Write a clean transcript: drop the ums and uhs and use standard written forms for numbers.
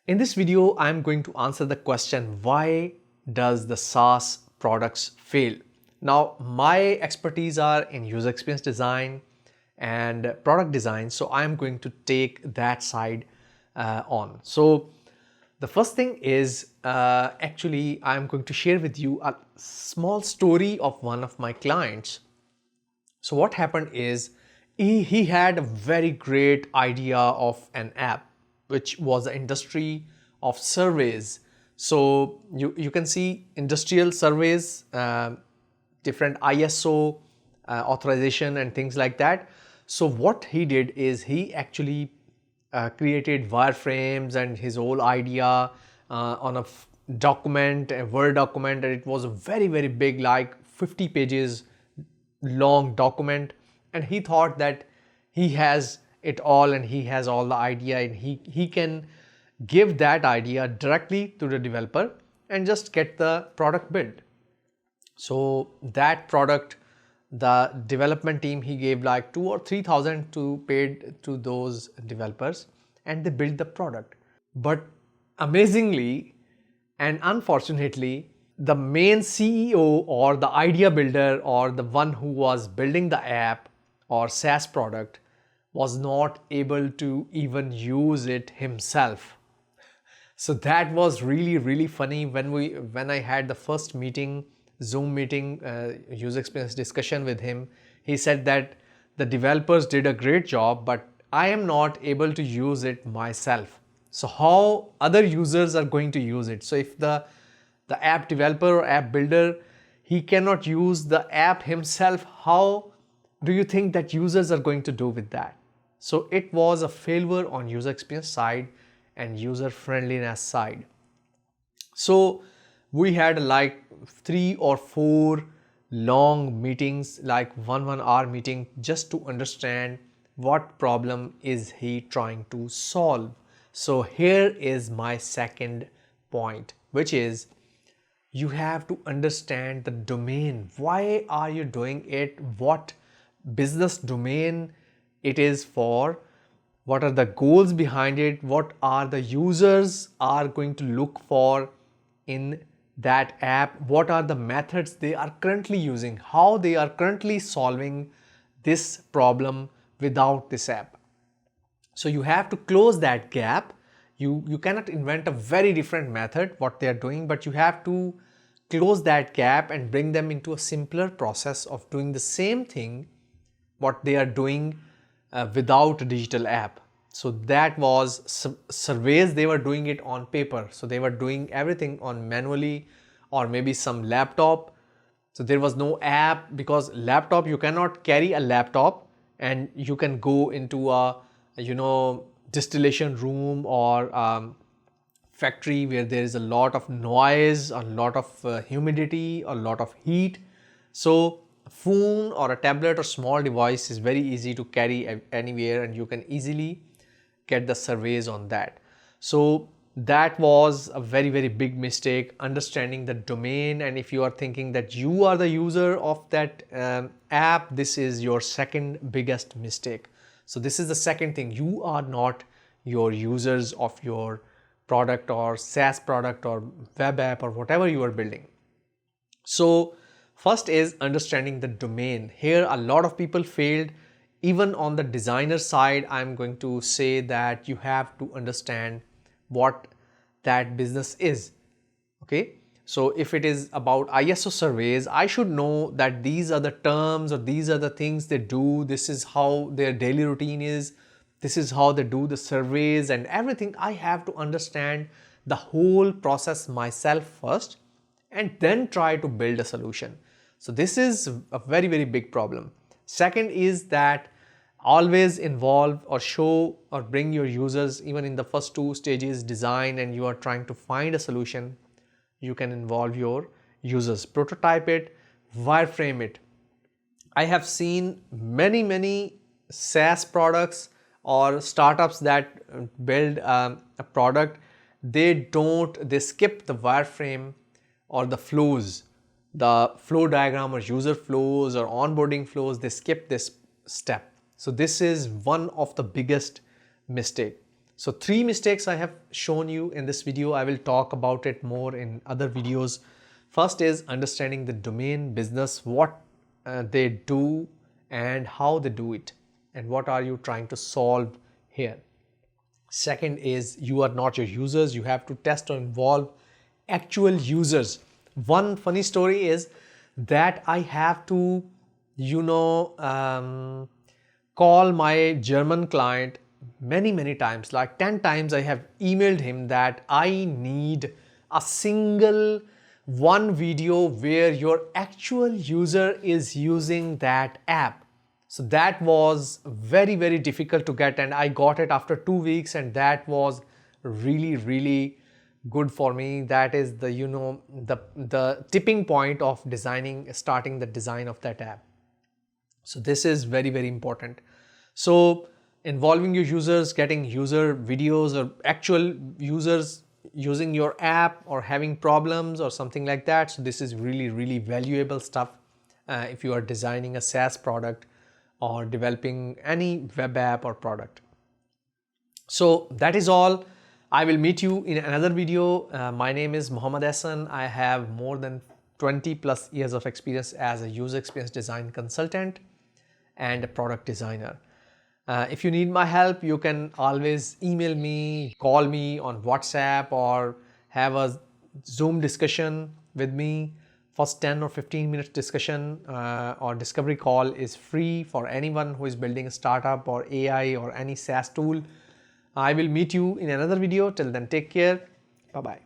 In this video, I'm going to answer the question, why does the SaaS products fail? Now, my expertise are in user experience design and product design, so I'm going to take that side on. So the first thing is actually I'm going to share with you a small story of one of my clients. So what happened is he had a very great idea of an app which was the industry of surveys. So you can see industrial surveys, different ISO authorization and things like that. So what he did is he actually created wireframes and his whole idea on a document, a Word document, and it was a very big, like 50 pages long document. And he thought that he has it all and he has all the idea, and he can give that idea directly to the developer and just get the product built. So that product, the development team, he gave like 2 or 3,000 to paid to those developers, and they built the product. But amazingly and unfortunately, the main CEO or the idea builder or the one who was building the app or SaaS product was not able to even use it himself. So that was really funny when I had the first meeting, Zoom meeting, user experience discussion with him. He said that the developers did a great job, but I am not able to use it myself. So how other users are going to use it? So if the app developer or app builder, he cannot use the app himself, how do you think that users are going to do with that? So it was a failure on user experience side and user friendliness side. So we had like 3 or 4 long meetings, like 1 hour meeting, just to understand what problem is he trying to solve. So here is my second point, which is you have to understand the domain. Why are you doing it? What business domain it is for? What are the goals behind it? What are the users are going to look for in that app? What are the methods they are currently using? How they are currently solving this problem without this app? So you have to close that gap. You cannot invent a very different method what they are doing, but you have to close that gap and bring them into a simpler process of doing the same thing what they are doing without a digital app. So that was surveys, they were doing it on paper. So they were doing everything on manually or maybe some laptop. So there was no app, because laptop, you cannot carry a laptop and you can go into a distillation room or factory where there is a lot of noise, a lot of humidity, a lot of heat. So a phone or a tablet or small device is very easy to carry anywhere, and you can easily get the surveys on that. So that was a very big mistake, understanding the domain. And if you are thinking that you are the user of that app, this is your second biggest mistake. So this is the second thing. You are not your users of your product or SaaS product or web app or whatever you are building. So first is understanding the domain. Here a lot of people failed. Even on the designer side, I'm going to say that you have to understand what that business is. Okay, so if it is about ISO surveys, I should know that these are the terms or these are the things they do. This is how their daily routine is. This is how they do the surveys and everything. I have to understand the whole process myself first and then try to build a solution. So this is a very big problem. Second is that always involve or show or bring your users, even in the first 2 stages, design, and you are trying to find a solution. You can involve your users, prototype it, wireframe it. I have seen many SaaS products or startups that build a product. They skip the wireframe or the flows, the flow diagram or user flows or onboarding flows. They skip this step. So this is one of the biggest mistake. So 3 mistakes I have shown you in this video. I will talk about it more in other videos. First is understanding the domain business, what they do and how they do it, and what are you trying to solve here. Second is you are not your users. You have to test or involve actual users. One funny story is that I have to, call my German client many times, like 10 times I have emailed him that I need a single one video where your actual user is using that app. So that was very difficult to get, and I got it after 2 weeks, and that was really good for me. That is the tipping point of starting the design of that app. So this is very important. So involving your users, getting user videos or actual users using your app or having problems or something like that. So this is really valuable stuff if you are designing a SaaS product or developing any web app or product. So that is all. I will meet you in another video. My name is Mohammed Hassan. I have more than 20 plus years of experience as a user experience design consultant and a product designer. If you need my help, you can always email me, call me on WhatsApp, or have a Zoom discussion with me. First 10 or 15 minutes discussion or discovery call is free for anyone who is building a startup or AI or any SaaS tool. I will meet you in another video. Till then, take care. Bye-bye.